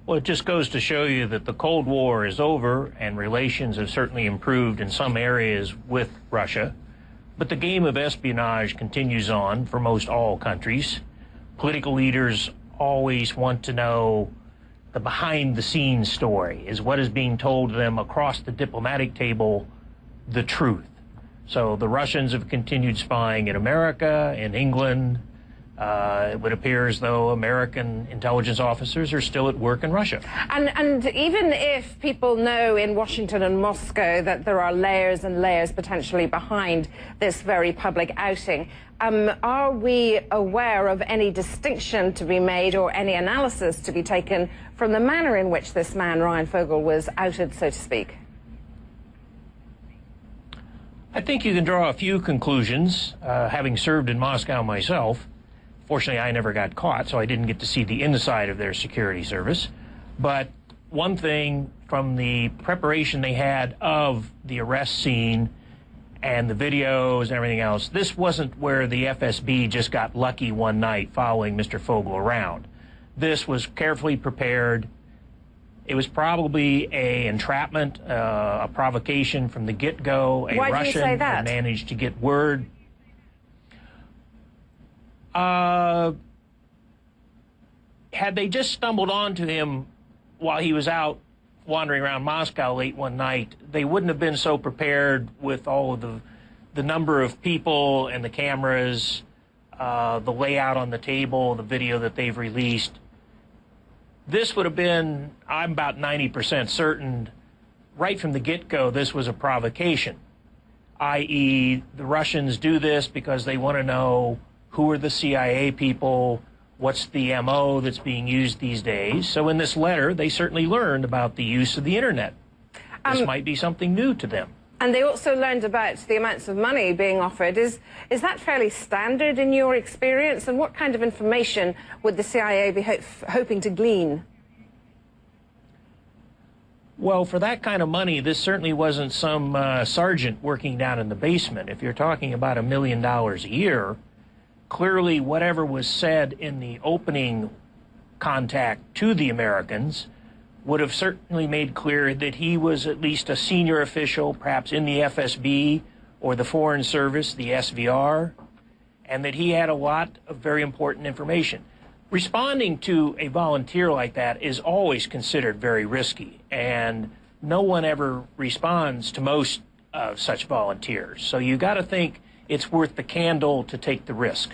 Well, it just goes to show you that the Cold War is over and relations have certainly improved in some areas with Russia. But the game of espionage continues on for most all countries. Political leaders always want to know the behind-the-scenes story. Is what is being told to them across the diplomatic table the truth? So the Russians have continued spying in America, in England. It would appear as though American intelligence officers are still at work in Russia. And even if people know in Washington and Moscow that there are layers and layers potentially behind this very public outing, are we aware of any distinction to be made or any analysis to be taken from the manner in which this man, Ryan Fogel, was outed, so to speak? I think you can draw a few conclusions, having served in Moscow myself. Fortunately, I never got caught, so I didn't get to see the inside of their security service. But one thing from the preparation they had of the arrest scene and the videos and everything else, this wasn't where the FSB just got lucky one night following Mr. Fogel around. This was carefully prepared. It was probably an entrapment, a provocation from the get-go. Why do you say that? Had managed to get word. Had they just stumbled onto him while he was out wandering around Moscow late one night, they wouldn't have been so prepared with all of the number of people and the cameras, the layout on the table, the video that they've released. This would have been, I'm about 90% certain, right from the get-go, this was a provocation, i.e. the Russians do this because they want to know who are the CIA people, what's the MO that's being used these days. So in this letter, they certainly learned about the use of the Internet. This might be something new to them. And they also learned about the amounts of money being offered. Is that fairly standard in your experience? And what kind of information would the CIA be hoping to glean? Well, for that kind of money, this certainly wasn't some sergeant working down in the basement. If you're talking about $1 million a year, clearly whatever was said in the opening contact to the Americans would have certainly made clear that he was at least a senior official, perhaps in the FSB or the Foreign Service, the SVR, and that he had a lot of very important information. Responding to a volunteer like that is always considered very risky, and no one ever responds to most of such volunteers. So you got to think it's worth the candle to take the risk.